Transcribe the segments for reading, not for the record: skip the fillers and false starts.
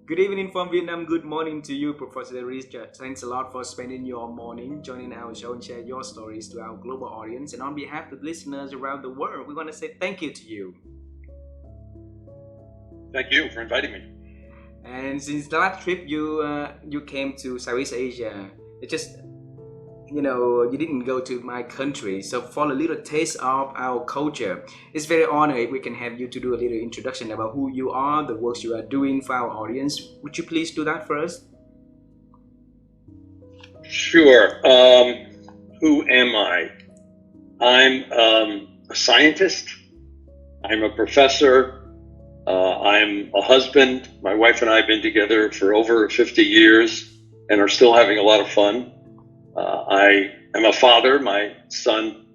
Good evening from Vietnam. Good morning to you, Professor Richard. Thanks a lot for spending your morning joining our show and share your stories to our global audience. And on behalf of the listeners around the world, we want to say thank you to you. Thank you for inviting me. And since the last trip you came to Southeast Asia, it just you didn't go to my country. So for a little taste of our culture, it's very honored if we can have you to do a little introduction about who you are, the works you are doing for our audience. Would you please do that first? Sure. Who am I? I'm a scientist. I'm a professor. I'm a husband. My wife and I have been together for over 50 years and are still having a lot of fun. I am a father. My son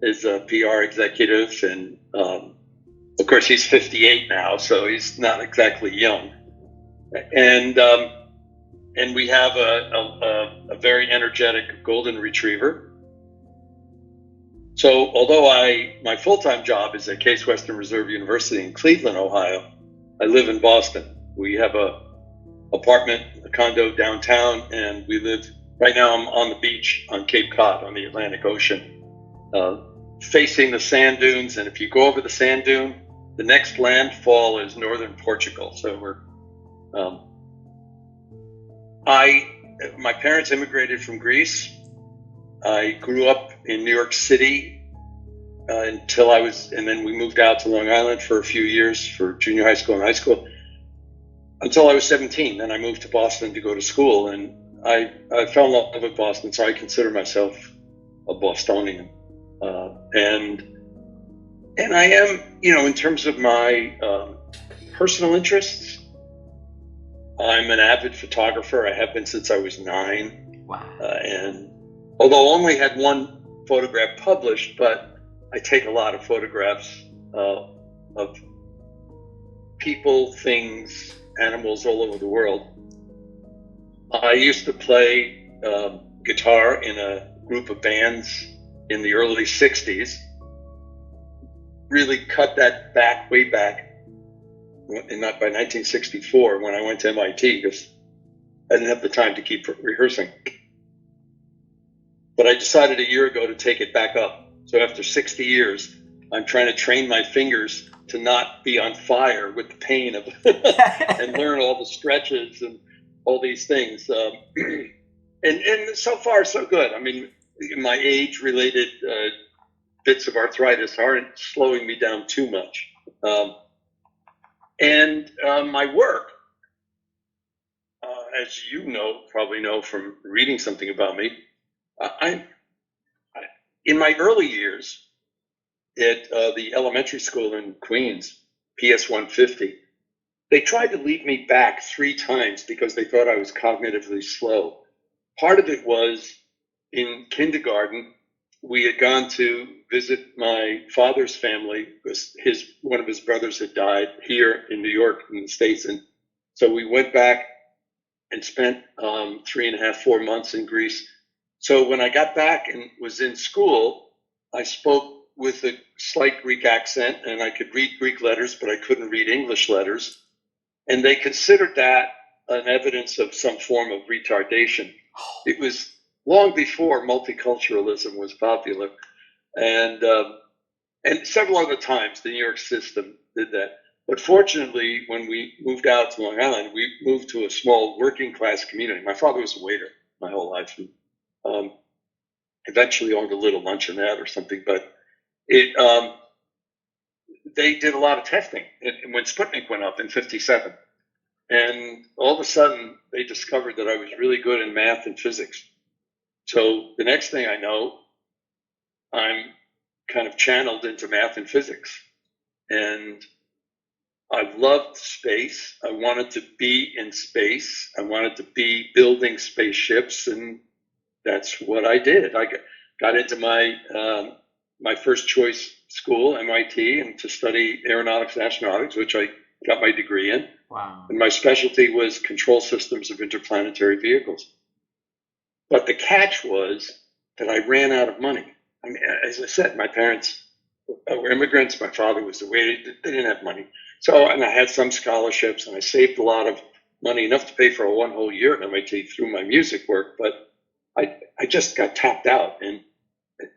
is a PR executive, and of course he's 58 now, so he's not exactly young. And we have a very energetic golden retriever. So although my full-time job is at Case Western Reserve University in Cleveland, Ohio, I live in Boston. We have a apartment, a condo downtown, and we live, right now I'm on the beach on Cape Cod on the Atlantic Ocean, facing the sand dunes. And if you go over the sand dune, the next landfall is northern Portugal. So my parents immigrated from Greece. I grew up in New York City and then we moved out to Long Island for a few years for junior high school and high school until I was 17. Then I moved to Boston to go to school, and I fell in love with Boston, so I consider myself a Bostonian. And I am, in terms of my personal interests, I'm an avid photographer. I have been since I was 9. Wow. And although I only had one photograph published, but I take a lot of photographs of people, things, animals all over the world. I used to play guitar in a group of bands in the early 60s. Really cut that back, way back, and not by 1964 when I went to MIT, because I didn't have the time to keep rehearsing. But I decided a year ago to take it back up. So after 60 years, I'm trying to train my fingers to not be on fire with the pain of and learn all the stretches and all these things. And so far, so good. I mean, my age-related bits of arthritis aren't slowing me down too much. And my work, as you probably know from reading something about me, in my early years at the elementary school in Queens, PS 150, they tried to lead me back 3 times because they thought I was cognitively slow. Part of it was in kindergarten, we had gone to visit my father's family because one of his brothers had died here in New York, in the States. And so we went back and spent 3.5, 4 months in Greece. So when I got back and was in school, I spoke with a slight Greek accent, and I could read Greek letters, but I couldn't read English letters. And they considered that an evidence of some form of retardation. It was long before multiculturalism was popular. And several other times the New York system did that. But fortunately, when we moved out to Long Island, we moved to a small working class community. My father was a waiter my whole life. Eventually owned a little luncheonette or something, but they did a lot of testing when Sputnik went up in 57. And all of a sudden, they discovered that I was really good in math and physics. So the next thing I know, I'm kind of channeled into math and physics. And I loved space. I wanted to be in space. I wanted to be building spaceships, and that's what I did. I got into my first choice school, MIT, and to study aeronautics and astronautics, which I got my degree in. Wow. And my specialty was control systems of interplanetary vehicles. But the catch was that I ran out of money. I mean, as I said, my parents were immigrants. My father was a waiter. They didn't have money. So, and I had some scholarships, and I saved a lot of money enough to pay for a one whole year at MIT through my music work, but I just got tapped out. And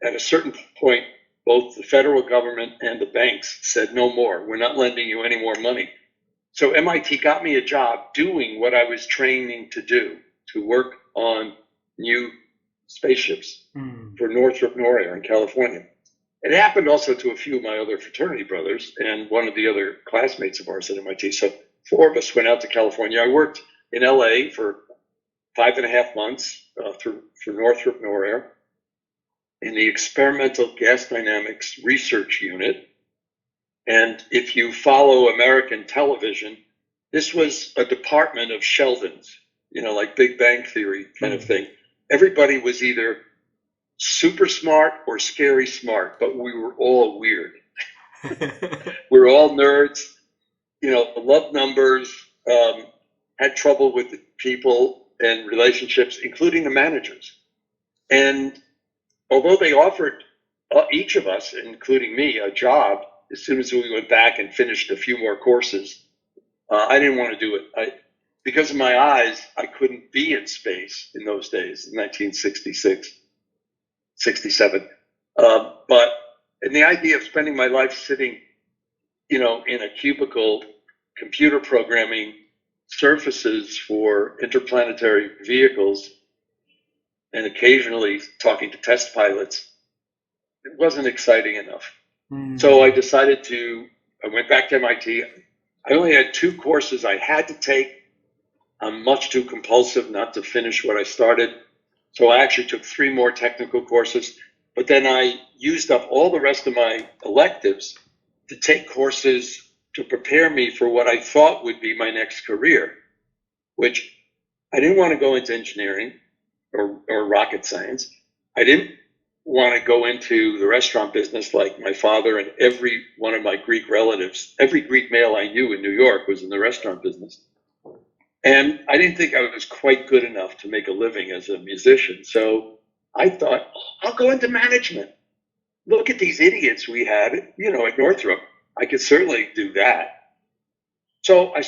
at a certain point, both the federal government and the banks said, no more, we're not lending you any more money. So MIT got me a job doing what I was training to do, to work on new spaceships for Northrop Noria in California. It happened also to a few of my other fraternity brothers and one of the other classmates of ours at MIT. So 4 of us went out to California. I worked in LA for 5.5 months for Northrop Noria in the Experimental Gas Dynamics Research Unit. And if you follow American television, this was a department of Sheldons, like Big Bang Theory kind of thing. Everybody was either super smart or scary smart, but we were all weird. We were all nerds, loved numbers, had trouble with the people and relationships, including the managers. And although they offered each of us, including me, a job, as soon as we went back and finished a few more courses, I didn't want to do it. Because of my eyes, I couldn't be in space in those days, in 1966, 67. And the idea of spending my life sitting, in a cubicle, computer programming surfaces for interplanetary vehicles and occasionally talking to test pilots, it wasn't exciting enough. So I went back to MIT. I only had 2 courses I had to take. I'm much too compulsive not to finish what I started. So I actually took 3 more technical courses, but then I used up all the rest of my electives to take courses to prepare me for what I thought would be my next career, which I didn't want to go into engineering or rocket science. I didn't want to go into the restaurant business like my father and every one of my Greek relatives. Every Greek male I knew in New York was in the restaurant business. And I didn't think I was quite good enough to make a living as a musician. So I thought, I'll go into management. Look at these idiots we had, at Northrop. I could certainly do that. So I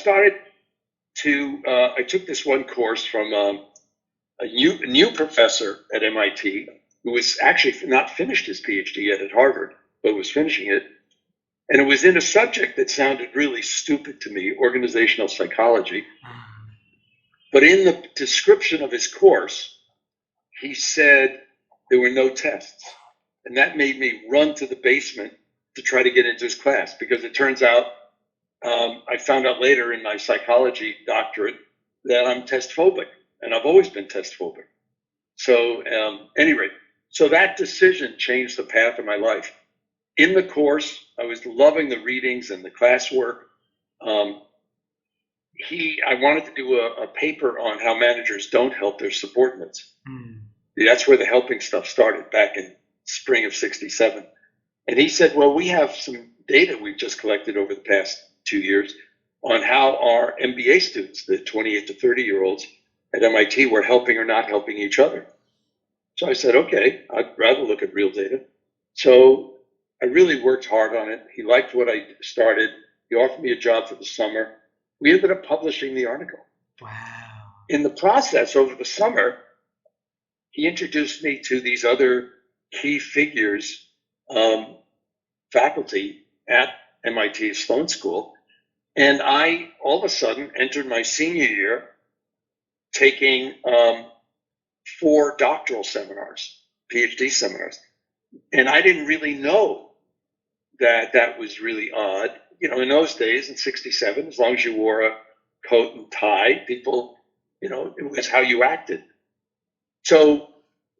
took this one course from a new professor at MIT who was actually not finished his PhD yet at Harvard, but was finishing it. And it was in a subject that sounded really stupid to me, organizational psychology. But in the description of his course, he said there were no tests. And that made me run to the basement to try to get into his class, because it turns out, I found out later in my psychology doctorate that I'm test phobic, and I've always been test phobic. So anyway, so that decision changed the path of my life. In the course, I was loving the readings and the classwork. I wanted to do a paper on how managers don't help their subordinates. That's where the helping stuff started back in spring of 67. And he said, well, we have some data we've just collected over the past 2 years on how our MBA students, the 28 to 30-year-olds at MIT, were helping or not helping each other. So I said, okay, I'd rather look at real data. So I really worked hard on it. He liked what I started. He offered me a job for the summer. We ended up publishing the article. Wow. In the process, over the summer, he introduced me to these other key figures, faculty at MIT Sloan School. And I, all of a sudden, entered my senior year taking 4 doctoral seminars, PhD seminars. And I didn't really know that was really odd. In those days, in 67, as long as you wore a coat and tie, people, it was how you acted. So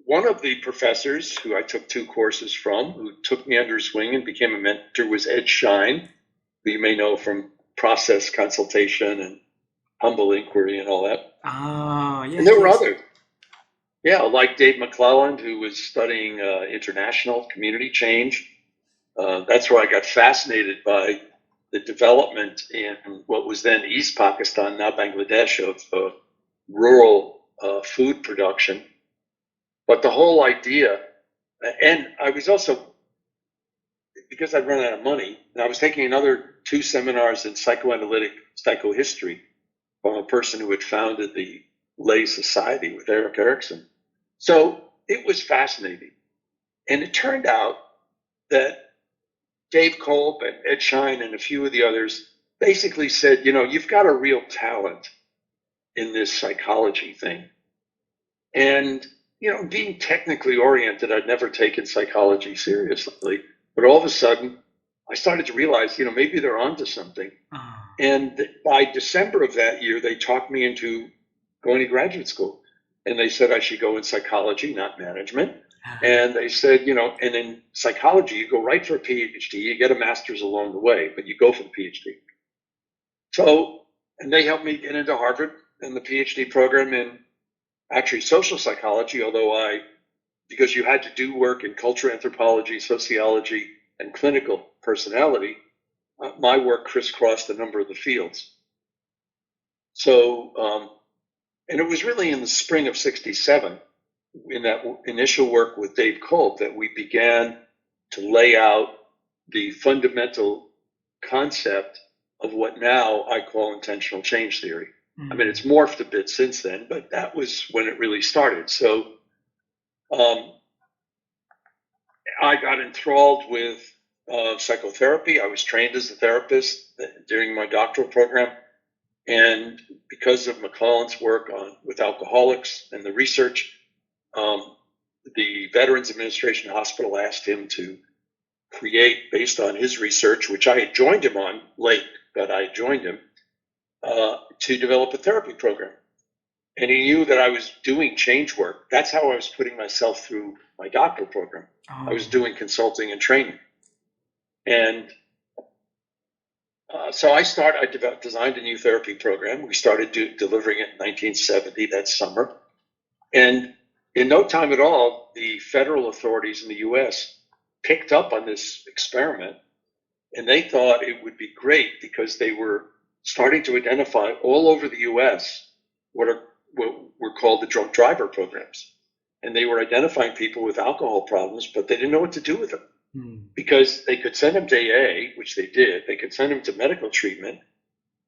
one of the professors who I took 2 courses from, who took me under his wing and became a mentor, was Ed Schein, who you may know from process consultation and humble inquiry and all that. Yes. And there were others. Yeah, like Dave McClelland, who was studying international community change. That's where I got fascinated by the development in what was then East Pakistan, now Bangladesh, of rural food production. But the whole idea, and I was also, because I'd run out of money, and I was taking another 2 seminars in psychoanalytic psychohistory, from a person who had founded the Lay Society with Erik Erikson. So it was fascinating. And it turned out that Dave Kolb and Ed Schein and a few of the others basically said, you've got a real talent in this psychology thing. And, being technically oriented, I'd never taken psychology seriously. But all of a sudden, I started to realize, maybe they're onto something. And by December of that year, they talked me into going to graduate school. And they said I should go in psychology, not management. And they said, and in psychology, you go right for a PhD. You get a master's along the way, but you go for the PhD. So, and they helped me get into Harvard and the PhD program in actually social psychology, although because you had to do work in cultural anthropology, sociology, and clinical personality, my work crisscrossed a number of the fields. So, and it was really in the spring of '67, in that initial work with Dave Kolb, that we began to lay out the fundamental concept of what now I call intentional change theory. I mean, it's morphed a bit since then, but that was when it really started. So I got enthralled with psychotherapy. I was trained as a therapist during my doctoral program. And because of McClellan's work with alcoholics and the research, the Veterans Administration Hospital asked him to create, based on his research, which I had joined him on late, but I joined him, to develop a therapy program. And he knew that I was doing change work. That's how I was putting myself through my doctoral program. I was doing consulting and training. And so I designed a new therapy program. We started delivering it in 1970, that summer. And in no time at all, the federal authorities in the US picked up on this experiment, and they thought it would be great because they were starting to identify all over the US what were called the drunk driver programs. And they were identifying people with alcohol problems, but they didn't know what to do with them. Because they could send them to AA, which they did. They could send them to medical treatment,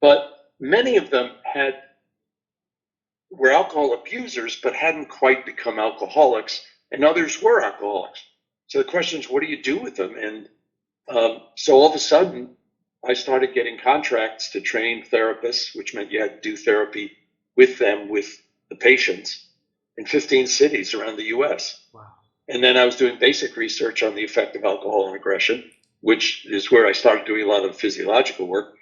but many of them were alcohol abusers, but hadn't quite become alcoholics, and others were alcoholics. So the question is, what do you do with them? And so all of a sudden, I started getting contracts to train therapists, which meant you had to do therapy with them, with the patients, in 15 cities around the US. Wow. And then I was doing basic research on the effect of alcohol and aggression, which is where I started doing a lot of physiological work.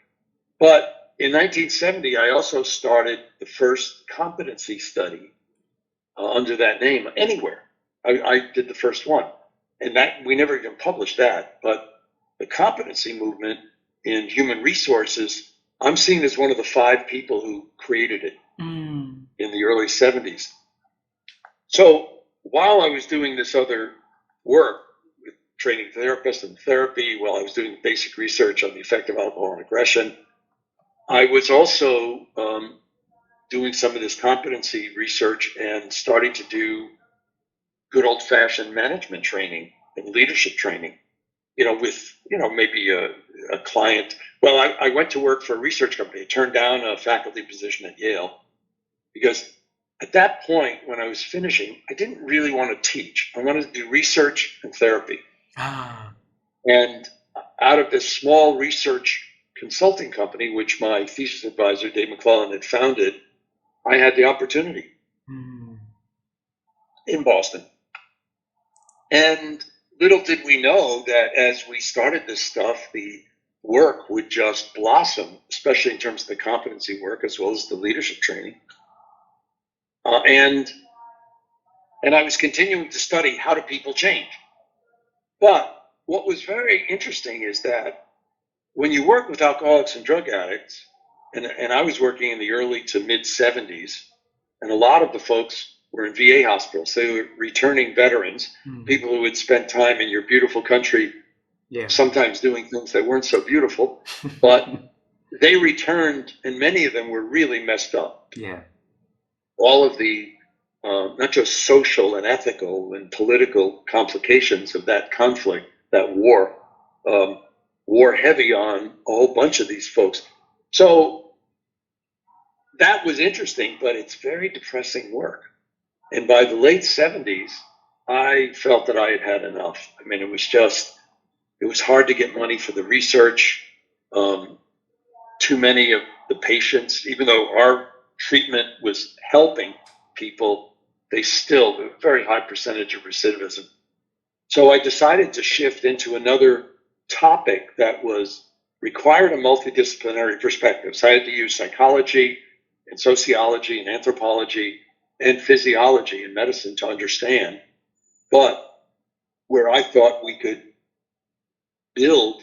But in 1970, I also started the first competency study under that name anywhere. I did the first one. And that we never even published that. But the competency movement in human resources, I'm seen as one of the 5 people who created it in the early 70s. So while I was doing this other work, with training therapists and therapy, while I was doing basic research on the effect of alcohol and aggression, I was also doing some of this competency research and starting to do good old-fashioned management training and leadership training, with, maybe a client. Well, I went to work for a research company. I turned down a faculty position at Yale because at that point, when I was finishing, I didn't really want to teach. I wanted to do research and therapy. And out of this small research consulting company, which my thesis advisor, Dave McClellan, had founded, I had the opportunity in Boston. And little did we know that as we started this stuff, the work would just blossom, especially in terms of the competency work as well as the leadership training. And I was continuing to study how do people change. But what was very interesting is that when you work with alcoholics and drug addicts, and I was working in the early to mid 70s, and a lot of the folks were in VA hospitals. They were returning veterans, people who had spent time in your beautiful country, sometimes doing things that weren't so beautiful, but they returned, and many of them were really messed up. All of the, not just social and ethical and political complications of that conflict, that war, wore heavy on a whole bunch of these folks. So that was interesting, but it's very depressing work. And by the late 70s, I felt that I had had enough. I mean, it was hard to get money for the research. Too many of the patients, even though our treatment was helping people, they still, a very high percentage of recidivism. So I decided to shift into another topic that required a multidisciplinary perspective. So I had to use psychology and sociology and anthropology and physiology and medicine to understand, but where I thought we could build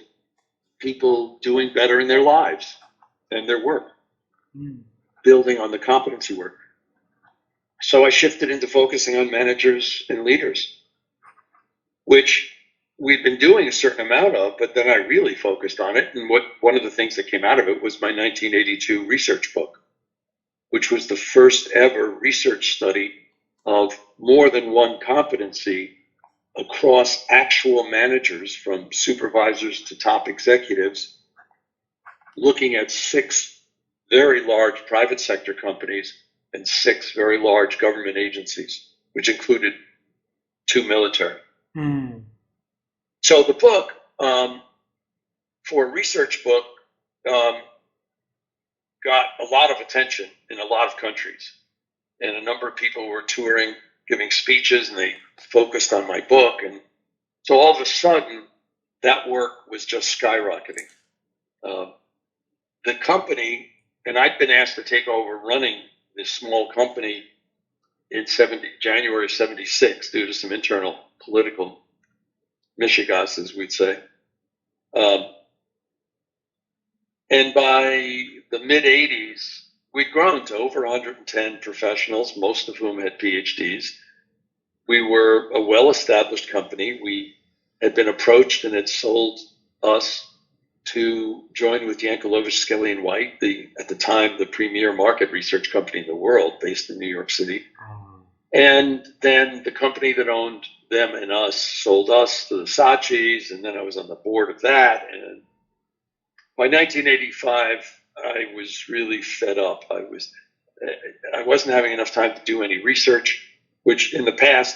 people doing better in their lives and their work, building on the competency work. So I shifted into focusing on managers and leaders, which we'd been doing a certain amount of, but then I really focused on it. And one of the things that came out of it was my 1982 research book, which was the first ever research study of more than one competency across actual managers, from supervisors to top executives, looking at 6 very large private sector companies and 6 very large government agencies, which included 2 military. So the book, for a research book, got a lot of attention in a lot of countries. And a number of people were touring, giving speeches, and they focused on my book. And so all of a sudden, that work was just skyrocketing. The company, and I'd been asked to take over running this small company in January of 76 due to some internal political mishigas, as we'd say. And by the mid-80s, we'd grown to over 110 professionals, most of whom had PhDs. We were a well-established company. We had been approached and had sold us to join with Yankelovich, Skelly & White, at the time, the premier market research company in the world, based in New York City. And then the company that owned them and us sold us to the Sachis, and then I was on the board of that. And by 1985, I was really fed up. I wasn't having enough time to do any research, which in the past,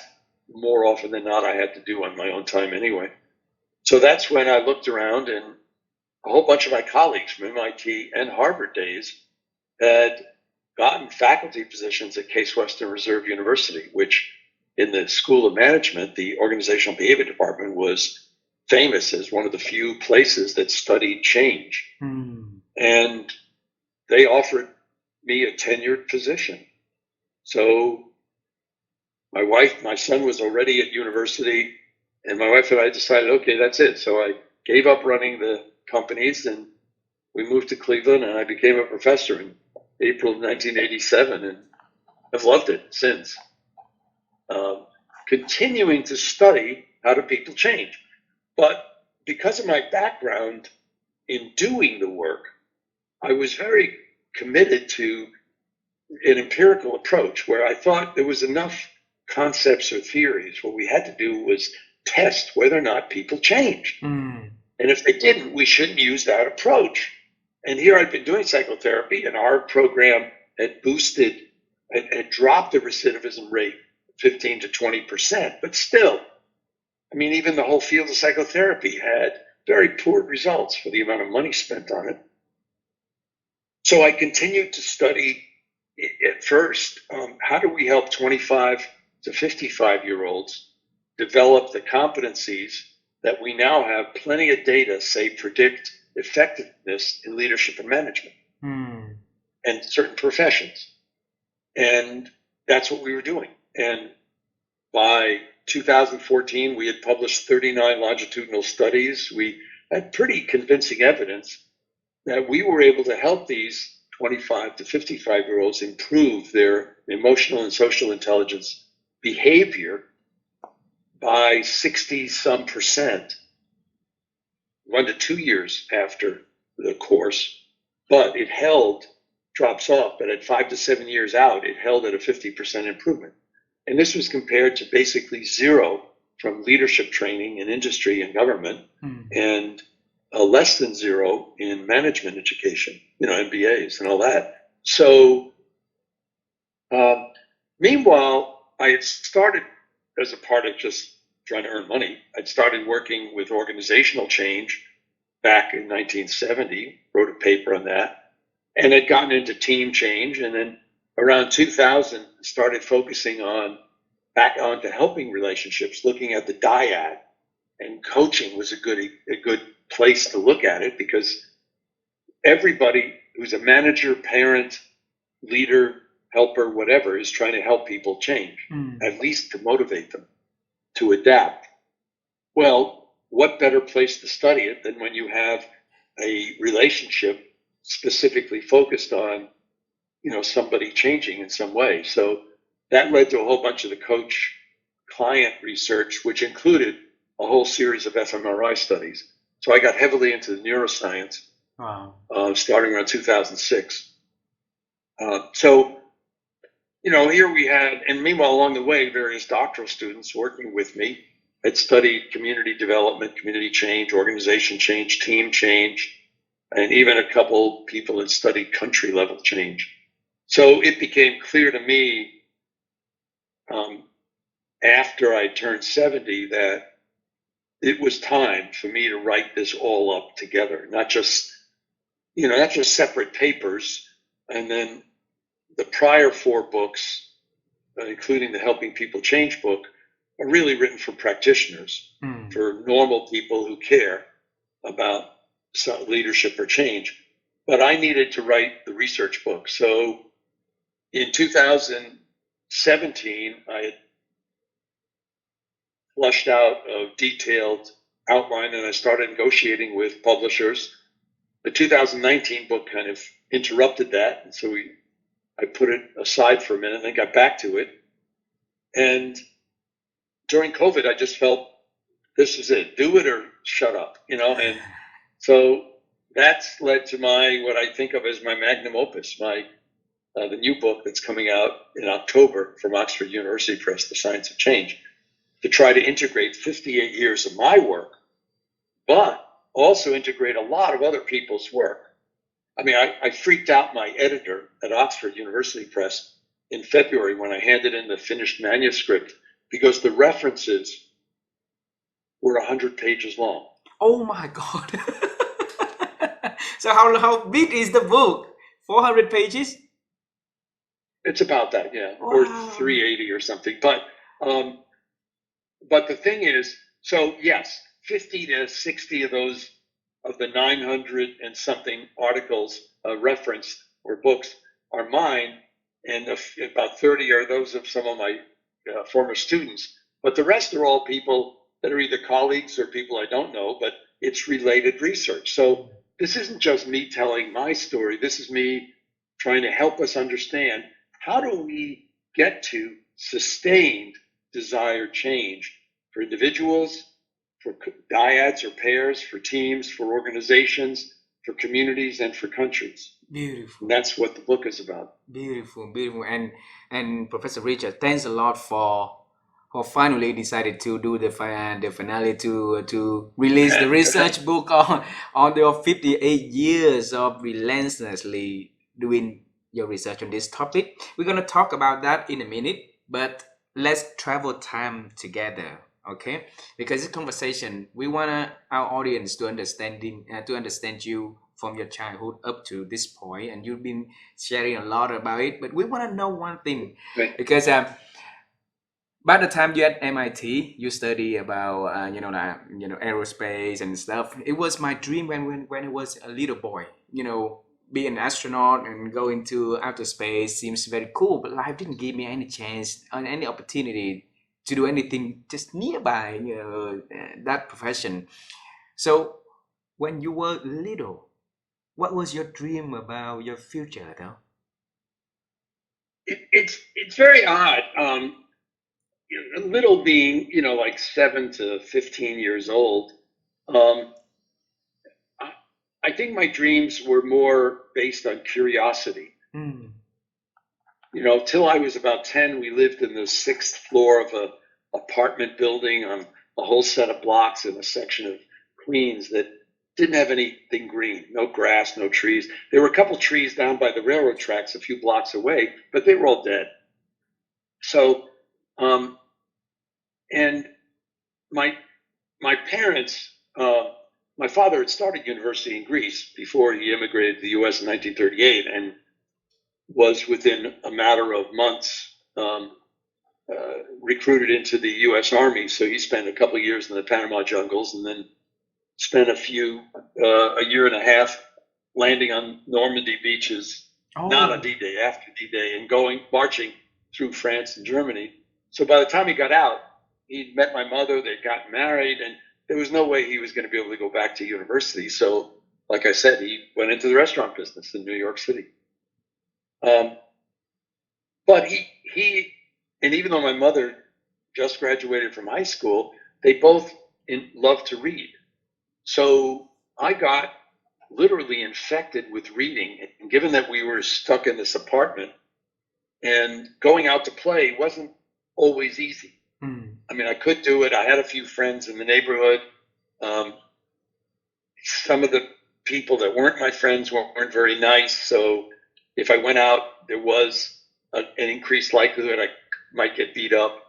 more often than not, I had to do on my own time anyway. So that's when I looked around, and a whole bunch of my colleagues from MIT and Harvard days had gotten faculty positions at Case Western Reserve University, which in the School of Management, the Organizational Behavior Department was famous as one of the few places that studied change. And they offered me a tenured position. So my son was already at university, and my wife and I decided, okay, that's it. So I gave up running the companies, and we moved to Cleveland, and I became a professor in April of 1987, and I've loved it since. Continuing to study how do people change. But because of my background in doing the work, I was very committed to an empirical approach where I thought there was enough concepts or theories. What we had to do was test whether or not people changed. And if they didn't, we shouldn't use that approach. And here I'd been doing psychotherapy, and our program had dropped the recidivism rate 15 to 20%. But still, I mean, even the whole field of psychotherapy had very poor results for the amount of money spent on it. So I continued to study at first, how do we help 25 to 55-year-olds develop the competencies that we now have plenty of data say predict effectiveness in leadership and management and certain professions. And that's what we were doing. And by 2014, we had published 39 longitudinal studies. We had pretty convincing evidence that we were able to help these 25 to 55-year-olds improve their emotional and social intelligence behavior by 60-some%, 1 to 2 years after the course. But it drops off, but at 5 to 7 years out, it held at a 50% improvement. And this was compared to basically 0 from leadership training in industry and government, and less than 0 in management education, MBAs and all that. So, meanwhile, I had started as a part of just trying to earn money. I'd started working with organizational change back in 1970, wrote a paper on that, and had gotten into team change. And then around 2000, started focusing back onto helping relationships, looking at the dyad. And coaching was a good place to look at it, because everybody who's a manager, parent, leader, helper, whatever, is trying to help people change, at least to motivate them to adapt. Well, what better place to study it than when you have a relationship specifically focused on, somebody changing in some way. So that led to a whole bunch of the coach client research, which included a whole series of fMRI studies. So I got heavily into the neuroscience, starting around 2006. So, here we had, and meanwhile, along the way, various doctoral students working with me had studied community development, community change, organization change, team change, and even a couple people had studied country level change. So it became clear to me after I turned 70 that it was time for me to write this all up together, not just separate papers. And then the prior 4 books, including the Helping People Change book, are really written for practitioners, for normal people who care about leadership or change. But I needed to write the research book. So in 2017, I had flushed out a detailed outline, and I started negotiating with publishers. The 2019 book kind of interrupted that, and so I put it aside for a minute and then got back to it. And during COVID, I just felt this is it. Do it or shut up, and so that's led to what I think of as my magnum opus, the new book that's coming out in October from Oxford University Press, The Science of Change, to try to integrate 58 years of my work, but also integrate a lot of other people's work. I mean, I freaked out my editor at Oxford University Press in February when I handed in the finished manuscript, because the references were 100 pages long. Oh my God. So how big is the book? 400 pages? It's about that, yeah. Wow. Or 380 or something. But the thing is, so yes, 50 to 60 of those, of the 900 and something articles referenced or books are mine, and about 30 are those of some of my former students. But the rest are all people that are either colleagues or people I don't know, but it's related research. So this isn't just me telling my story. This is me trying to help us understand, how do we get to sustained desired change for individuals, for dyads or pairs, for teams, for organizations, for communities, and for countries. Beautiful. And that's what the book is about. Beautiful. And Professor Richard, thanks a lot for finally decided to do the finale to release the research book on the 58 years of relentlessly doing your research on this topic. We're gonna talk about that in a minute, but let's travel time together, okay? Because this conversation, we want our audience to understand you from your childhood up to this point, and you've been sharing a lot about it. But we want to know one thing, right. Because by the time you're at MIT, you study about aerospace and stuff. It was my dream when I was a little boy. Be an astronaut and go into outer space seems very cool, but life didn't give me any chance and any opportunity to do anything just nearby, that profession. So when you were little, what was your dream about your future, though? It's very odd. Little being, like 7 to 15 years old, I think my dreams were more based on curiosity. Till I was about 10, we lived in the 6th floor of a apartment building on a whole set of blocks in a section of Queens that didn't have anything green, no grass, no trees. There were a couple trees down by the railroad tracks a few blocks away, but they were all dead. So, and my parents, my father had started university in Greece before he immigrated to the U.S. in 1938, and was within a matter of months recruited into the U.S. Army. So he spent a couple of years in the Panama jungles, and then spent a year and a half landing on Normandy beaches, not on D-Day, after D-Day, and marching through France and Germany. So by the time he got out, he'd met my mother, they'd gotten married, and there was no way he was going to be able to go back to university. So, like I said, he went into the restaurant business in New York City. But he, and even though my mother just graduated from high school, they both loved to read. So I got literally infected with reading. And given that we were stuck in this apartment, and going out to play wasn't always easy. I mean, I could do it. I had a few friends in the neighborhood. Some of the people that weren't my friends weren't very nice. So if I went out, there was an increased likelihood I might get beat up.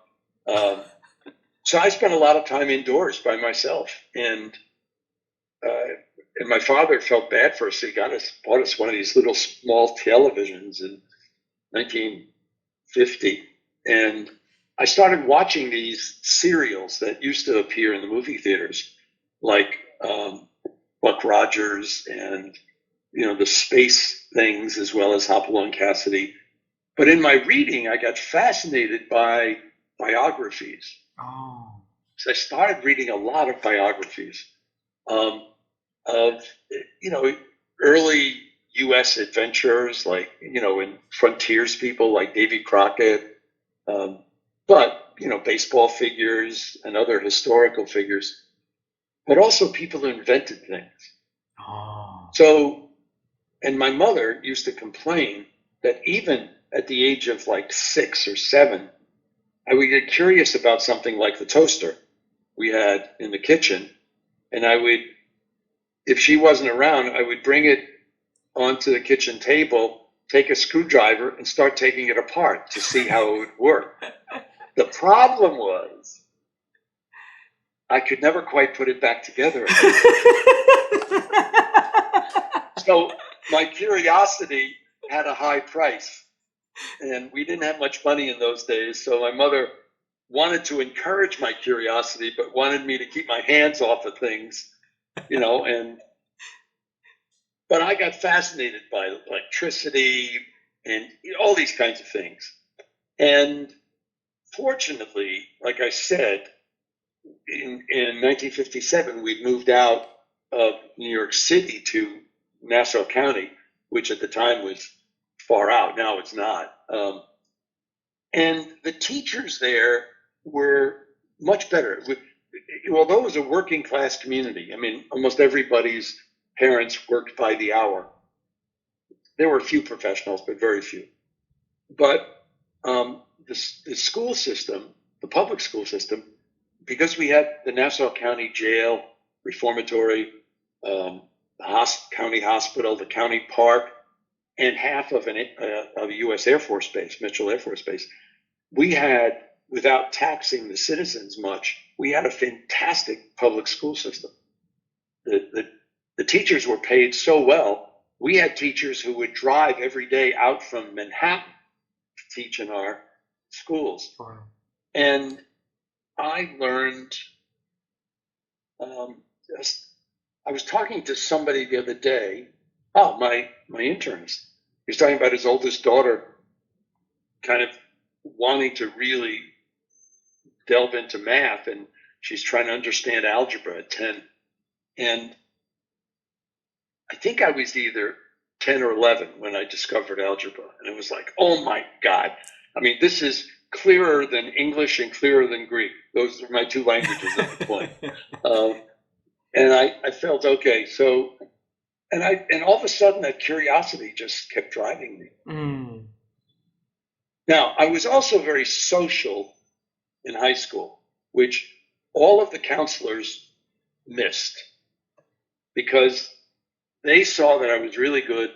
So I spent a lot of time indoors by myself. And my father felt bad for us. So he bought us one of these little small televisions in 1950. And I started watching these serials that used to appear in the movie theaters, like Buck Rogers and, the space things, as well as Hopalong Cassidy. But in my reading, I got fascinated by biographies. Oh. So I started reading a lot of biographies of, early U.S. adventurers, like, and frontiers people like Davy Crockett, but, baseball figures and other historical figures, but also people who invented things. Oh. So, and my mother used to complain that even at the age of like 6 or 7, I would get curious about something like the toaster we had in the kitchen. And if she wasn't around, I would bring it onto the kitchen table, take a screwdriver, and start taking it apart to see how it would work. The problem was I could never quite put it back together. So my curiosity had a high price, and we didn't have much money in those days. So my mother wanted to encourage my curiosity, but wanted me to keep my hands off of things, but I got fascinated by electricity and all these kinds of things. And fortunately, like I said, in 1957, we'd moved out of New York City to Nassau County, which at the time was far out. Now it's not. And the teachers there were much better. Although it was a working class community, I mean, almost everybody's parents worked by the hour. There were a few professionals, but very few. But the school system, the public school system, because we had the Nassau County Jail, Reformatory, the county hospital, the county park, and half of a U.S. Air Force Base, Mitchell Air Force Base, we had, without taxing the citizens much, we had a fantastic public school system. The teachers were paid so well. We had teachers who would drive every day out from Manhattan to teach in our schools. Wow. And I learned, I was talking to somebody the other day, my internist. He was talking about his oldest daughter kind of wanting to really delve into math, and she's trying to understand algebra at 10. And I think I was either 10 or 11 when I discovered algebra. And it was like, oh my God. I mean, this is clearer than English and clearer than Greek. Those are my two languages at the point. And I felt, okay, so, and all of a sudden that curiosity just kept driving me. Mm. Now, I was also very social in high school, which all of the counselors missed. because they saw that I was really good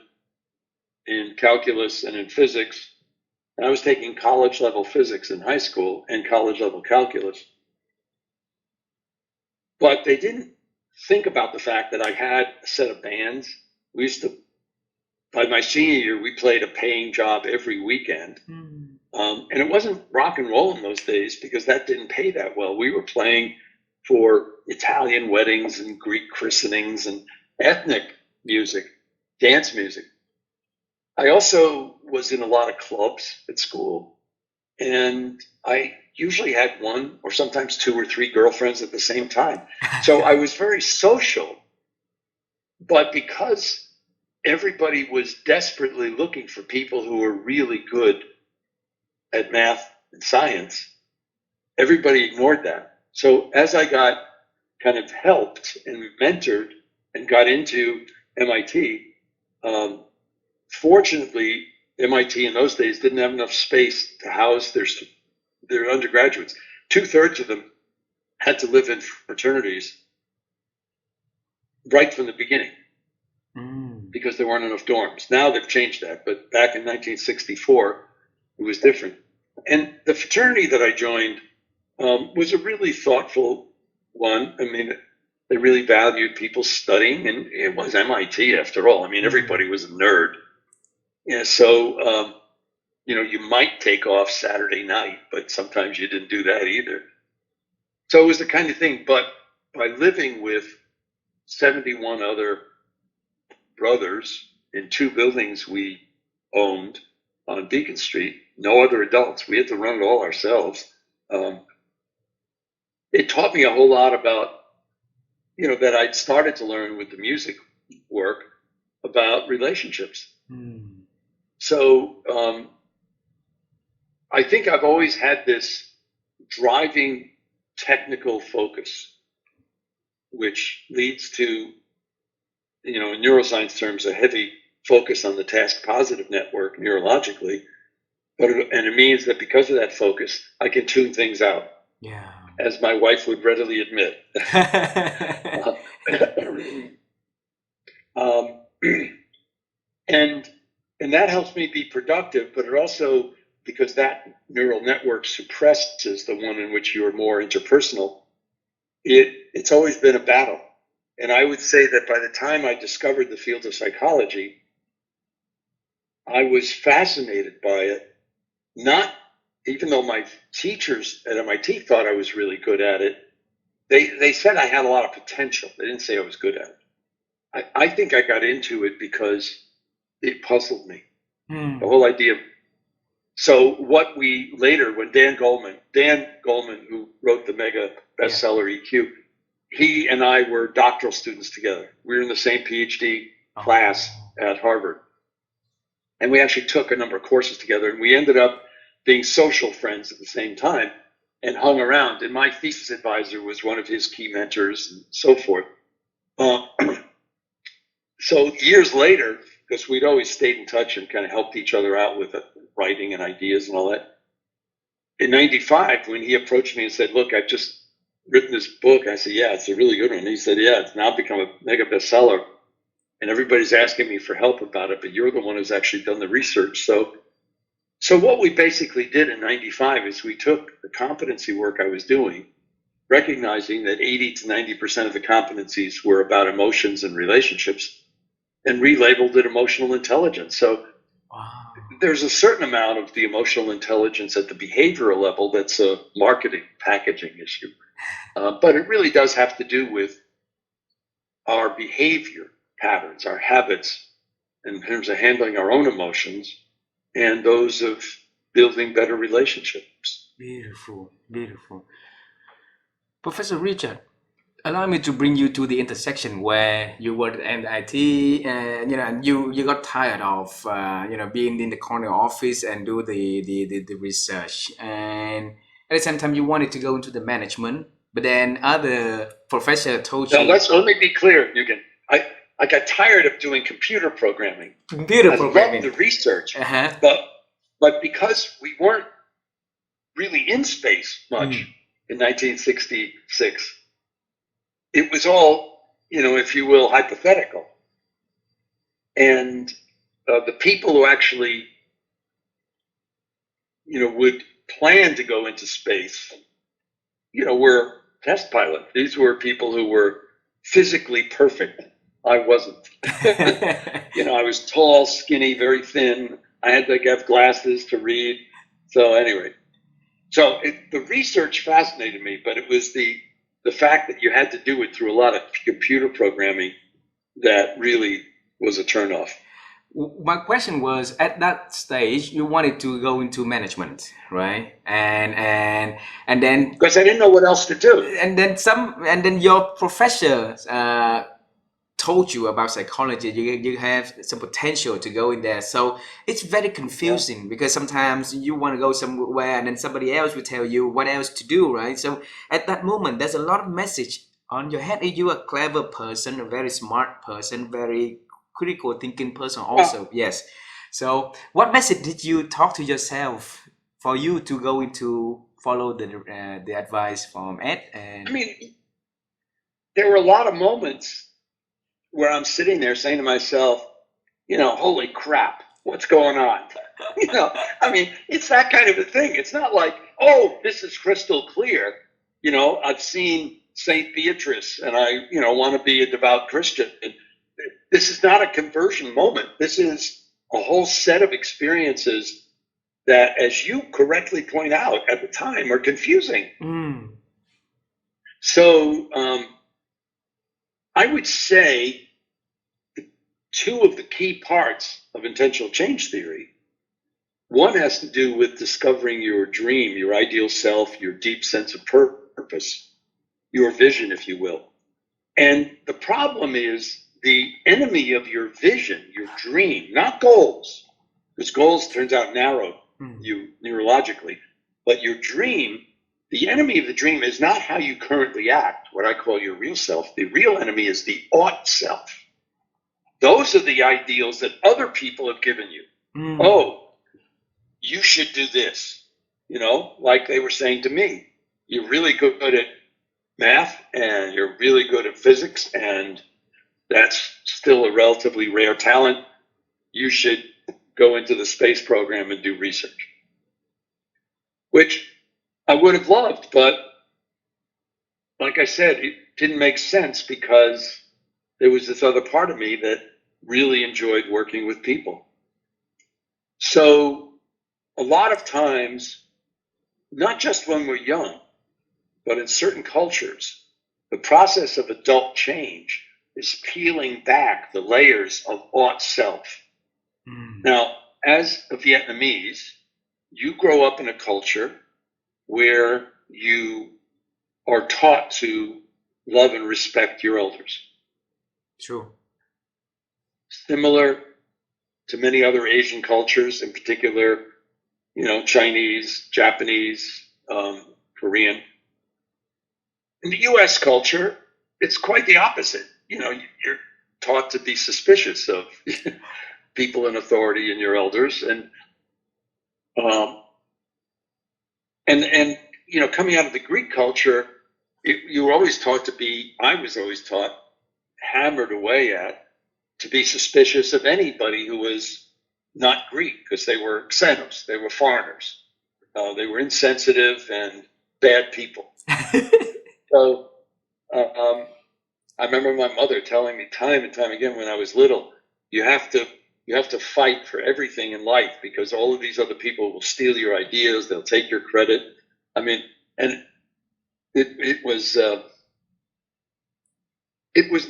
in calculus and in physics. And I was taking college level physics in high school and college level calculus. But they didn't think about the fact that I had a set of bands. We used to, by my senior year, we played a paying job every weekend. And it wasn't rock and roll in those days because that didn't pay that well. We were playing for Italian weddings and Greek christenings and ethnic music, dance music. I also was in a lot of clubs at school, and I usually had one or sometimes two or three girlfriends at the same time. So I was very social, but because everybody was desperately looking for people who were really good at math and science, everybody ignored that. So as I got kind of helped and mentored and got into MIT, fortunately, MIT in those days didn't have enough space to house their undergraduates. 2/3 of them had to live in fraternities right from the beginning because there weren't enough dorms. Now they've changed that, but back in 1964, it was different. And the fraternity that I joined was a really thoughtful one. I mean, they really valued people studying, and it was MIT after all. I mean, everybody was a nerd. Yeah, so, you might take off Saturday night, but sometimes you didn't do that either. So it was the kind of thing, but by living with 71 other brothers in 2 buildings we owned on Beacon Street, no other adults, we had to run it all ourselves. It taught me a whole lot about, that I'd started to learn with the music work about relationships. So I think I've always had this driving technical focus, which leads to, in neuroscience terms, a heavy focus on the task positive network neurologically. And it means that because of that focus, I can tune things out. Yeah. As my wife would readily admit. And that helps me be productive, but it also, because that neural network suppresses the one in which you are more interpersonal, it's always been a battle. And I would say that by the time I discovered the field of psychology, I was fascinated by it, not even though my teachers at MIT thought I was really good at it. They said I had a lot of potential. They didn't say I was good at it. I think I got into it because it puzzled me. The whole idea. So what we later, when Dan Goleman, who wrote the mega bestseller EQ, he and I were doctoral students together. We were in the same PhD class at Harvard. And we actually took a number of courses together, and we ended up being social friends at the same time and hung around. And my thesis advisor was one of his key mentors and so forth. So years later, because we'd always stayed in touch and kind of helped each other out with writing and ideas and all that. In 95, when he approached me and said, look, I've just written this book, I said, yeah, it's a really good one. And he said, yeah, it's now become a mega bestseller. And everybody's asking me for help about it, but you're the one who's actually done the research. So what we basically did in 95 is we took the competency work I was doing, recognizing that 80 to 90% of the competencies were about emotions and relationships, and relabeled it emotional intelligence. So there's a certain amount of the emotional intelligence at the behavioral level that's a marketing packaging issue. But it really does have to do with our behavior patterns, our habits, in terms of handling our own emotions and those of building better relationships. Beautiful, beautiful. Professor Richard, allow me to bring you to the intersection where you were at MIT, and you got tired of being in the corner office and do the research, and at the same time you wanted to go into the management, but then other professor told you. Now let me be clear, Eugen. I got tired of doing computer programming. I loved the research, but because we weren't really in space much in 1966. It was all if you will, hypothetical. And the people who actually, would plan to go into space, were test pilots. These were people who were physically perfect. I wasn't. I was tall, skinny, very thin. I had to have glasses to read. So anyway, the research fascinated me, but it was the fact that you had to do it through a lot of computer programming that really was a turnoff. My question was, at that stage, you wanted to go into management, right? And then because I didn't know what else to do. And then your professor told you about psychology. You have some potential to go in there. So it's very confusing because sometimes you want to go somewhere and then somebody else will tell you what else to do, right? So at that moment, there's a lot of message on your head. You're a clever person, a very smart person, very critical thinking person also. Yes. So what message did you talk to yourself for you to go into follow the advice from Ed? And I mean, there were a lot of moments where I'm sitting there saying to myself, holy crap, what's going on? I mean, it's that kind of a thing. It's not like, oh, this is crystal clear. I've seen Saint Beatrice and I, want to be a devout Christian. And this is not a conversion moment. This is a whole set of experiences that, as you correctly point out at the time, are confusing. So I would say two of the key parts of intentional change theory. One has to do with discovering your dream, your ideal self, your deep sense of purpose, your vision, if you will. And the problem is the enemy of your vision, your dream, not goals, because goals turns out narrow you neurologically, but your dream, the enemy of the dream is not how you currently act, what I call your real self. The real enemy is the ought self. Those are the ideals that other people have given you. Oh, you should do this. Like they were saying to me, you're really good at math and you're really good at physics, and that's still a relatively rare talent. You should go into the space program and do research, which I would have loved, but like I said, it didn't make sense because there was this other part of me that really enjoyed working with people. So a lot of times, not just when we're young, but in certain cultures, the process of adult change is peeling back the layers of ought self. Now, as a Vietnamese, you grow up in a culture where you are taught to love and respect your elders. True. Similar to many other Asian cultures, in particular, Chinese, Japanese, Korean. In the U.S. culture, it's quite the opposite. You're taught to be suspicious of people in authority and your elders, and coming out of the Greek culture, you were always taught I was always taught, hammered away at, to be suspicious of anybody who was not Greek, because they were xenos, they were foreigners, they were insensitive and bad people. So I remember my mother telling me time and time again when I was little, you have to fight for everything in life because all of these other people will steal your ideas, they'll take your credit. I mean, and it was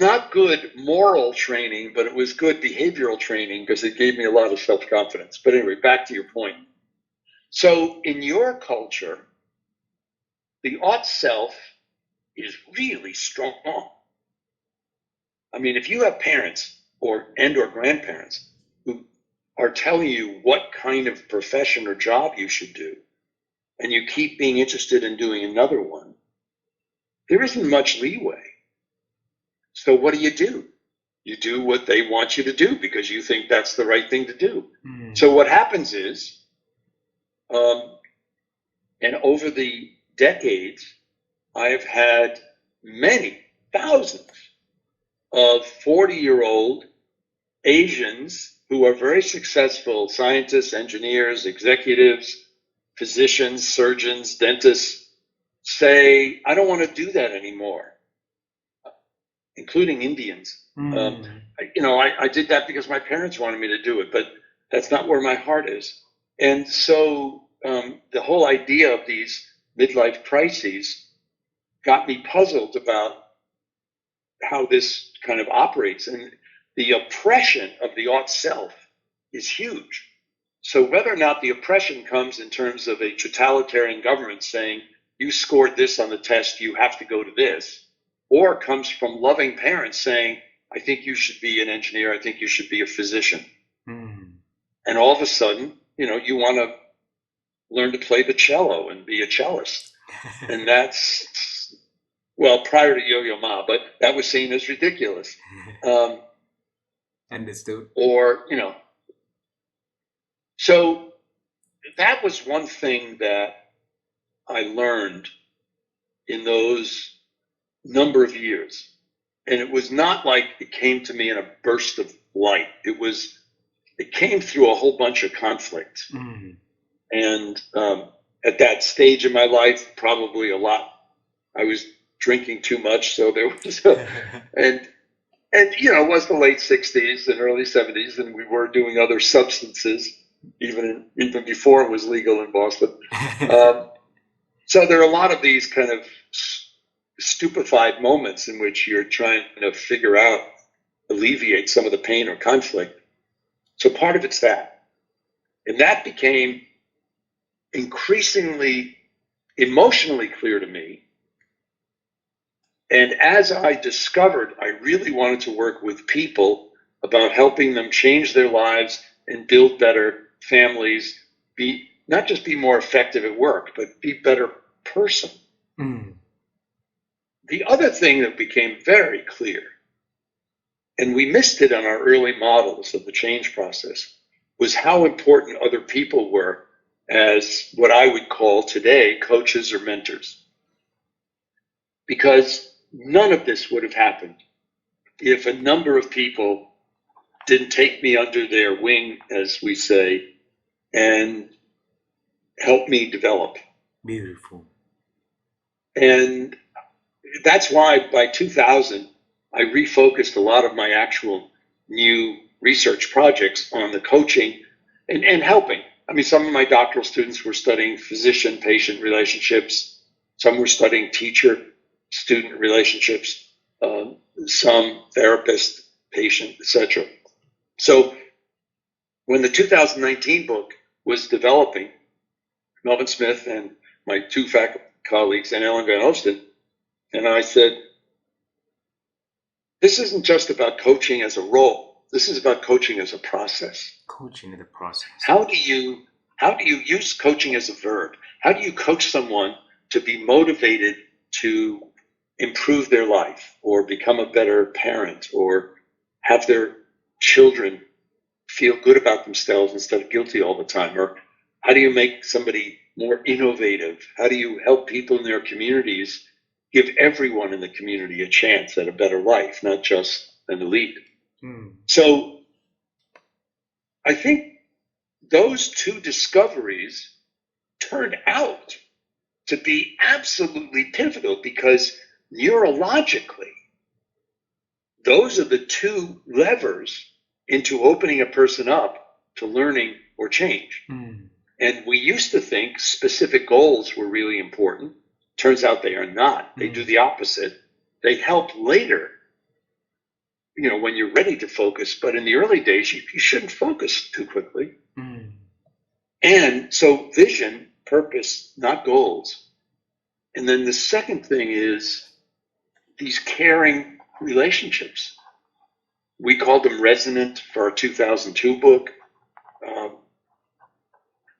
not good moral training, but it was good behavioral training because it gave me a lot of self-confidence. But anyway, back to your point. So in your culture, the ought self is really strong. I mean, if you have parents or grandparents who are telling you what kind of profession or job you should do, and you keep being interested in doing another one, there isn't much leeway. So what do? You do what they want you to do because you think that's the right thing to do. So what happens is, and over the decades, I have had many thousands of 40-year-old Asians who are very successful scientists, engineers, executives, physicians, surgeons, dentists, say, I don't want to do that anymore, including Indians. I did that because my parents wanted me to do it, but that's not where my heart is. And so the whole idea of these midlife crises got me puzzled about how this kind of operates. And the oppression of the ought self is huge. So whether or not the oppression comes in terms of a totalitarian government saying, you scored this on the test, you have to go to this, or comes from loving parents saying, I think you should be an engineer, I think you should be a physician. And all of a sudden, you want to learn to play the cello and be a cellist. And that's, well, prior to Yo-Yo Ma, but that was seen as ridiculous. Understood. Or, so that was one thing that I learned in those number of years. And it was not like it came to me in a burst of light. It came through a whole bunch of conflict. And at that stage in my life, probably a lot, I was drinking too much. So there was, and it was the late 60s and early 70s, and we were doing other substances, even before it was legal in Boston. So there are a lot of these kind of stupefied moments in which you're trying to figure out, alleviate some of the pain or conflict. So part of it's that. And that became increasingly emotionally clear to me. And as I discovered, I really wanted to work with people about helping them change their lives and build better families, not just be more effective at work, but be better person. The other thing that became very clear, and we missed it on our early models of the change process, was how important other people were as what I would call today coaches or mentors. Because none of this would have happened if a number of people didn't take me under their wing, as we say, and help me develop. Beautiful. And that's why by 2000, I refocused a lot of my actual new research projects on the coaching and helping. I mean, some of my doctoral students were studying physician-patient relationships. Some were studying teacher-student relationships, some therapist-patient, etc. So when the 2019 book was developing, Melvin Smith and my two faculty colleagues and Ellen Van Osten, and I said, this isn't just about coaching as a role. This is about coaching as a process. Coaching as a process. How do you use coaching as a verb? How do you coach someone to be motivated to improve their life or become a better parent or have their children feel good about themselves instead of guilty all the time? Or how do you make somebody more innovative? How do you help people in their communities give everyone in the community a chance at a better life, not just an elite? So I think those two discoveries turned out to be absolutely pivotal because neurologically, those are the two levers into opening a person up to learning or change. And we used to think specific goals were really important. Turns out they are not. They do the opposite. They help later, when you're ready to focus. But in the early days, you shouldn't focus too quickly. And so vision, purpose, not goals. And then the second thing is these caring relationships. We called them Resonant for our 2002 book.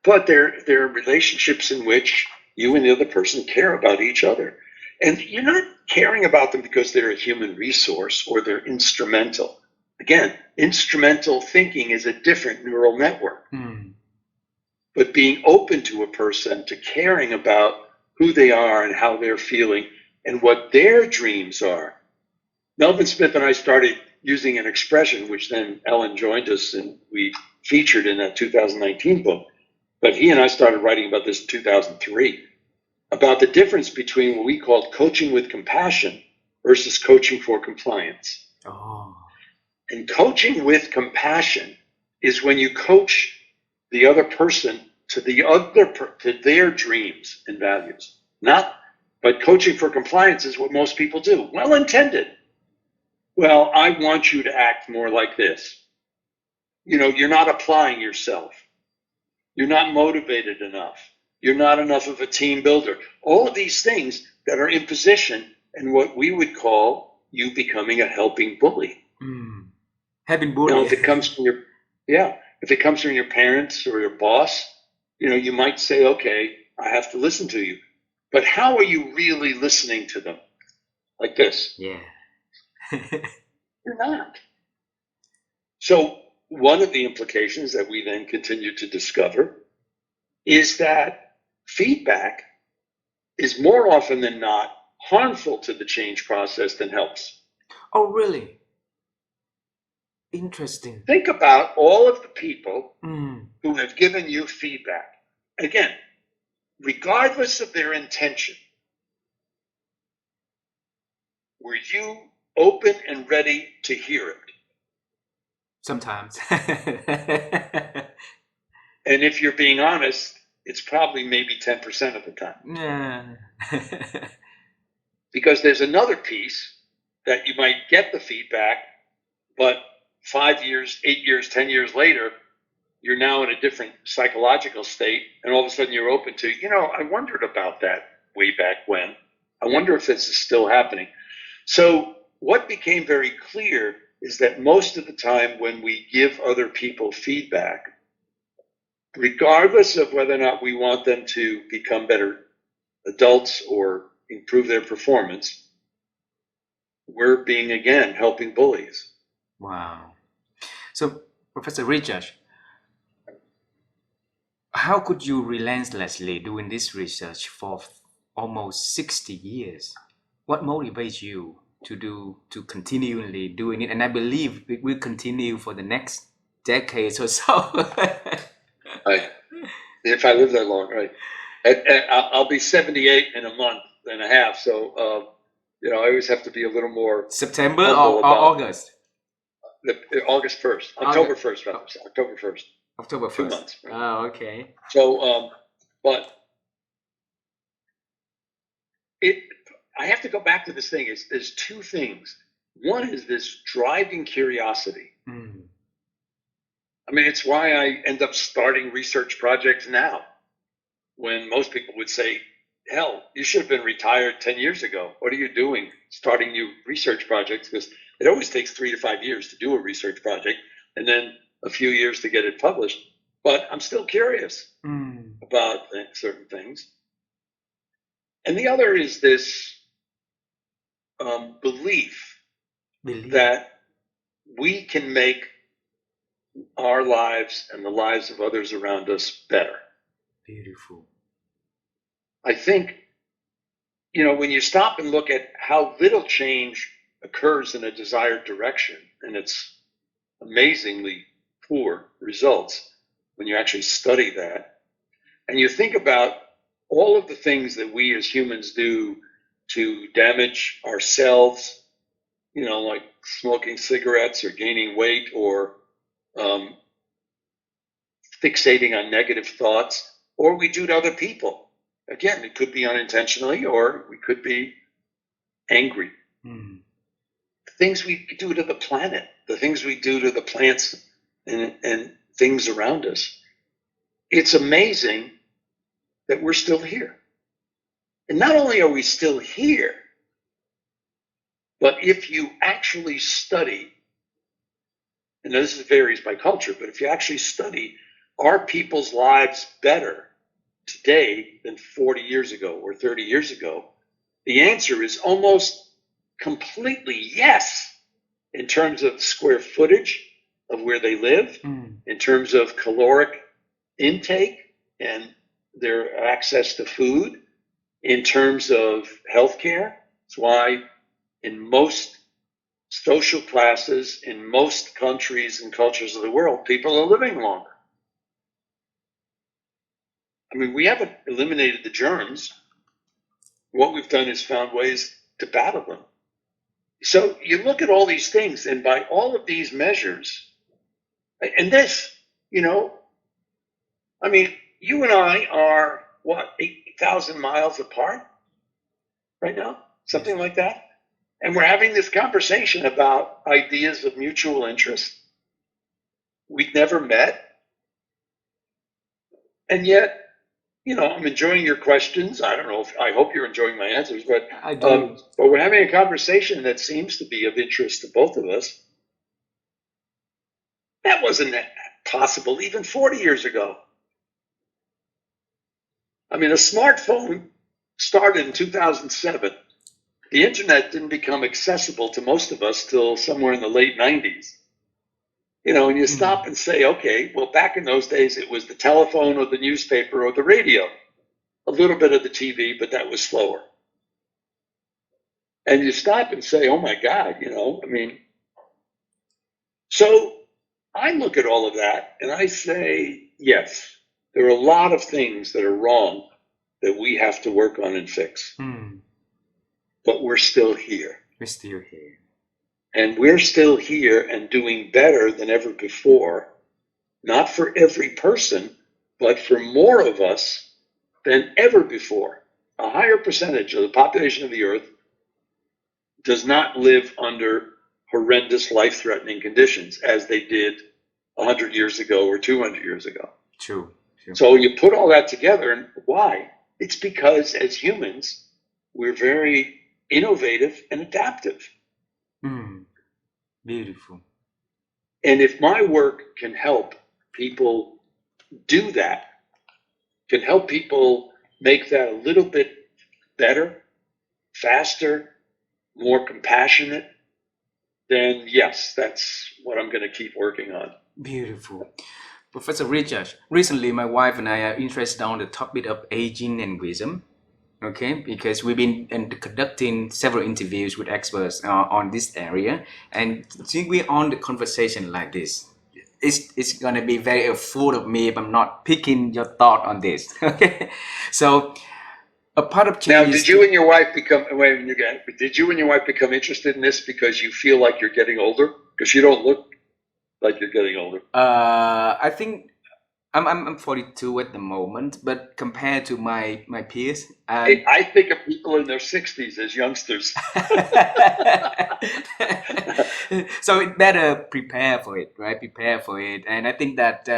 But they're relationships in which you and the other person care about each other. And you're not caring about them because they're a human resource or they're instrumental. Again, instrumental thinking is a different neural network. But being open to a person, to caring about who they are and how they're feeling and what their dreams are, Melvin Smith and I started using an expression, which then Ellen joined us and we featured in that 2019 book. But he and I started writing about this in 2003, about the difference between what we called coaching with compassion versus coaching for compliance. Oh. And coaching with compassion is when you coach the other person to their dreams and values. But coaching for compliance is what most people do. Well intended. Well, I want you to act more like this. You're not applying yourself. You're not motivated enough. You're not enough of a team builder. All of these things that are imposition and what we would call you becoming a helping bully. Helping bully. If it comes from your parents or your boss, you might say, okay, I have to listen to you. But how are you really listening to them? Like this. Yeah. You're not. So one of the implications that we then continue to discover is that feedback is more often than not harmful to the change process than helps. Oh, really? Interesting. Think about all of the people who have given you feedback. Again, regardless of their intention, were you open and ready to hear it? Sometimes. And if you're being honest, it's probably maybe 10% of the time. Yeah. Because there's another piece that you might get the feedback, but 5 years, 8 years, 10 years later, you're now in a different psychological state, and all of a sudden you're open to, I wondered about that way back when. I wonder if this is still happening. So what became very clear is that most of the time when we give other people feedback, regardless of whether or not we want them to become better adults or improve their performance, we're being, again, helping bullies. Wow. So, Professor Richard, how could you relentlessly doing this research for almost 60 years? What motivates you to continually doing it? And I believe it will continue for the next decades or so. Right. If I live that long, right. And I'll be 78 in a month and a half, so I always have to be a little more September or August? August 1st. October 1st, rather. October 1st. October 1st. 2 months. Right? Oh, okay. So, but I have to go back to this thing. There's two things. One is this driving curiosity. I mean, it's why I end up starting research projects now, when most people would say, hell, you should have been retired 10 years ago. What are you doing starting new research projects? Because it always takes 3 to 5 years to do a research project and then a few years to get it published. But I'm still curious about certain things. And the other is this belief that we can make our lives and the lives of others around us better. Beautiful. I think, when you stop and look at how little change occurs in a desired direction, and it's amazingly poor results when you actually study that, and you think about all of the things that we as humans do to damage ourselves, like smoking cigarettes or gaining weight or fixating on negative thoughts, or we do to other people. Again, it could be unintentionally, or we could be angry. The things we do to the planet, the things we do to the plants and things around us. It's amazing that we're still here. And not only are we still here, but if you actually study, and this varies by culture, but if you actually study, are people's lives better today than 40 years ago or 30 years ago? The answer is almost completely yes, in terms of square footage of where they live, in terms of caloric intake and their access to food, in terms of healthcare. That's why in most social classes in most countries and cultures of the world, people are living longer. I mean, we haven't eliminated the germs. What we've done is found ways to battle them. So you look at all these things, and by all of these measures, and this, I mean, you and I are, 8,000 miles apart right now? Something like that? And we're having this conversation about ideas of mutual interest. We've never met. And yet, I'm enjoying your questions. I don't know I hope you're enjoying my answers, but I do. But we're having a conversation that seems to be of interest to both of us. That wasn't possible even 40 years ago. I mean, a smartphone started in 2007. The internet didn't become accessible to most of us till somewhere in the late 90s. And you stop and say, okay, well, back in those days, it was the telephone or the newspaper or the radio, a little bit of the TV, but that was slower. And you stop and say, oh my God, so I look at all of that and I say, yes, there are a lot of things that are wrong that we have to work on and fix. But we're still here. We're still here. And we're still here and doing better than ever before, not for every person, but for more of us than ever before. A higher percentage of the population of the earth does not live under horrendous life-threatening conditions as they did 100 years ago or 200 years ago. True. So you put all that together, and why? It's because as humans, we're very innovative and adaptive. Beautiful. And if my work can help people do that, can help people make that a little bit better, faster, more compassionate, then yes, that's what I'm going to keep working on. Beautiful. Professor Richard, recently my wife and I are interested on the topic of aging and wisdom. Okay, because we've been conducting several interviews with experts on this area, and since we're on the conversation like this, it's gonna be very full of me if I'm not picking your thought on this. Okay, so a part of change. Now, did you and your wife become interested in this because you feel like you're getting older? Because you don't look like you're getting older. I think I'm 42 at the moment, but compared to my peers, I think of people in their 60s as youngsters. So it better prepare for it, right? Prepare for it, and I think that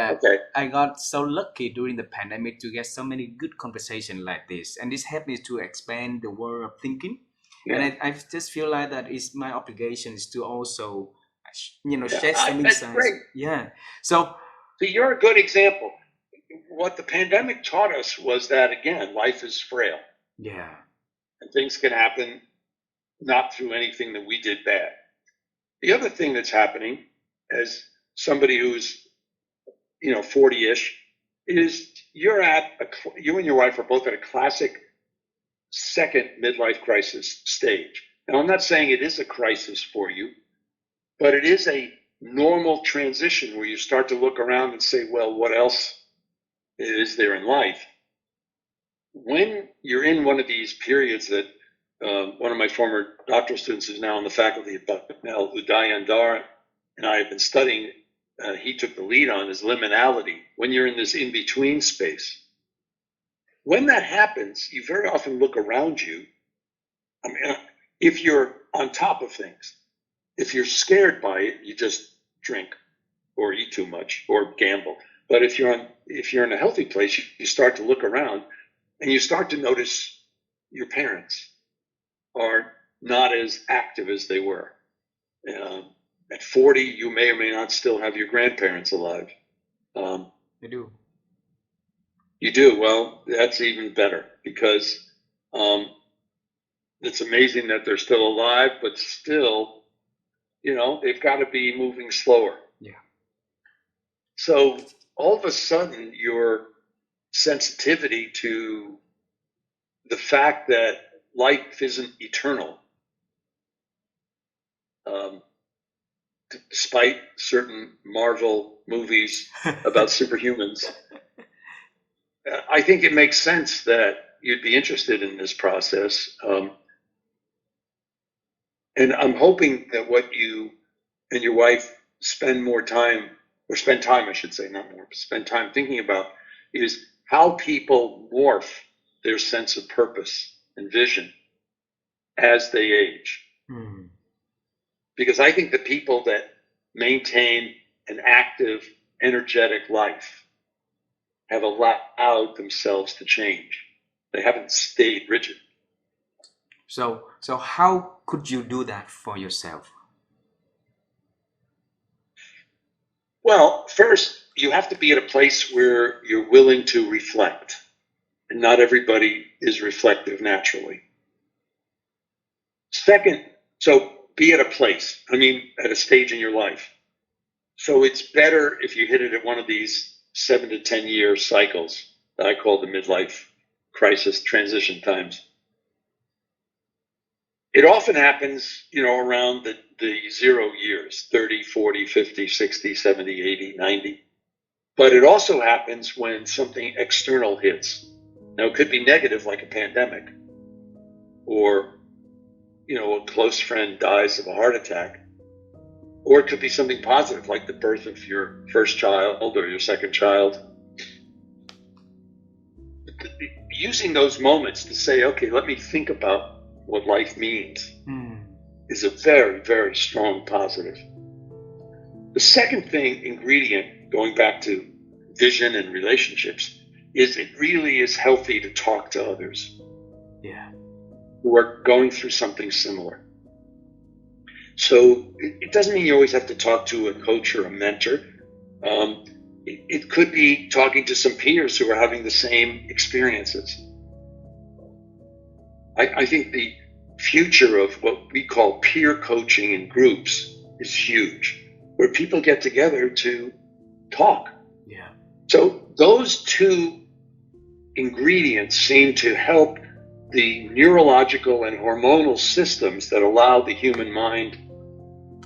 I got so lucky during the pandemic to get so many good conversations like this, and this helped me to expand the world of thinking. Yeah. And I just feel like that it's my obligations to also, shed some insights. Great. Yeah. So you're a good example. What the pandemic taught us was that, again, life is frail. Yeah. And things can happen not through anything that we did bad. The other thing that's happening, as somebody who's, 40-ish, is you and your wife are both at a classic second midlife crisis stage. Now, I'm not saying it is a crisis for you, but it is a normal transition where you start to look around and say, well, what else is there in life? When you're in one of these periods that one of my former doctoral students who's now on the faculty at Bucknell, Udayan Dar, and I have been studying, he took the lead on, is liminality. When you're in this in-between space. When that happens, you very often look around you. I mean, if you're on top of things, if you're scared by it, you just drink or eat too much or gamble. But if you're in a healthy place, you start to look around and you start to notice your parents are not as active as they were. At 40, you may or may not still have your grandparents alive. I do. You do? Well, that's even better because it's amazing that they're still alive, but still, they've got to be moving slower. Yeah. So all of a sudden, your sensitivity to the fact that life isn't eternal despite certain Marvel movies about superhumans. I think it makes sense that you'd be interested in this process. And I'm hoping that what you and your wife spend time, I should say, not more, spend time thinking about is how people morph their sense of purpose and vision as they age. Mm. Because I think the people that maintain an active, energetic life have allowed themselves to change. They haven't stayed rigid. So how could you do that for yourself? Well, first, you have to be at a place where you're willing to reflect. And not everybody is reflective naturally. Second, so be at a place, at a stage in your life. So it's better if you hit it at one of these 7 to 10 year cycles that I call the midlife crisis transition times. It often happens, around the 0 years, 30, 40, 50, 60, 70, 80, 90. But it also happens when something external hits. Now, it could be negative, like a pandemic, or, a close friend dies of a heart attack, or it could be something positive, like the birth of your first child or your second child. Using those moments to say, okay, let me think about what life means is a very, very strong positive. The second ingredient, going back to vision and relationships, is it really is healthy to talk to others who are going through something similar. So it doesn't mean you always have to talk to a coach or a mentor. It could be talking to some peers who are having the same experiences. I think the future of what we call peer coaching in groups is huge, where people get together to talk. Yeah. So those two ingredients seem to help the neurological and hormonal systems that allow the human mind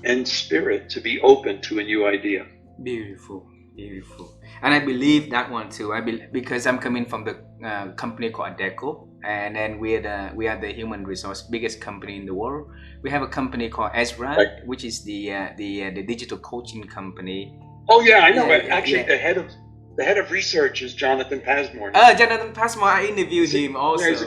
and spirit to be open to a new idea. Beautiful. And I believe that one too. Because I'm coming from the company called Adecco, and then we are the human resource biggest company in the world. We have a company called Ezra, right, which is the digital coaching company. Oh yeah, I know. Actually, the head of research is Jonathan Passmore. Jonathan Passmore, I interviewed him also. Yeah, he's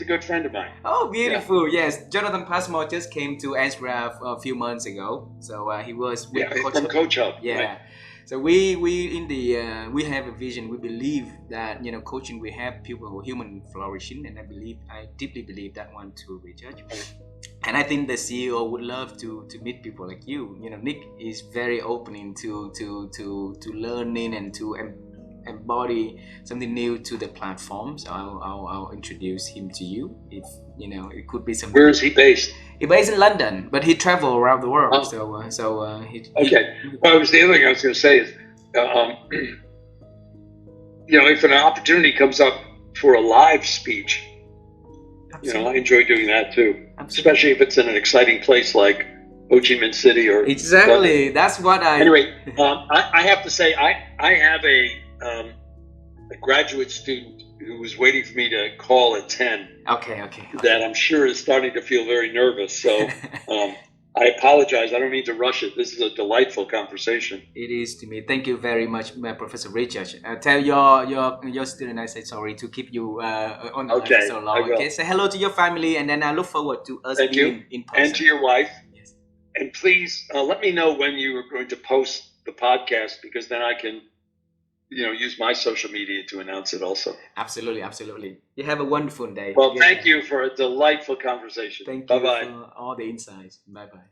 a good friend of mine. Oh, beautiful! Yeah. Yes, Jonathan Passmore just came to Ezra a few months ago. So he was with from Coach Hub. Yeah. Right. So we we have a vision. We believe that coaching will help people human flourishing, and I deeply believe that one too, Richard. And I think the CEO would love to meet people like you. Nick is very open to learning and to embody something new to the platform. So I'll introduce him to you. If it could be something. Where is he based? He's based in London, but he travels around the world. Oh. Okay. Well, the other thing I was going to say is, if an opportunity comes up for a live speech, I enjoy doing that too. Absolutely. Especially if it's in an exciting place like Ho Chi Minh City or exactly. London. That's what I. Anyway, I have to say I have a graduate student who was waiting for me to call at 10. Okay. That I'm sure is starting to feel very nervous. So I apologize. I don't mean to rush it. This is a delightful conversation. It is to me. Thank you very much, Professor Richard. Tell your student I said sorry to keep you on the line for so long. Okay, say hello to your family, and then I look forward to us being in person. And to your wife. Yes. And please let me know when you are going to post the podcast, because then I can use my social media to announce it also. Absolutely. You have a wonderful day. Well, thank you for a delightful conversation. Thank you for all the insights. Bye-bye.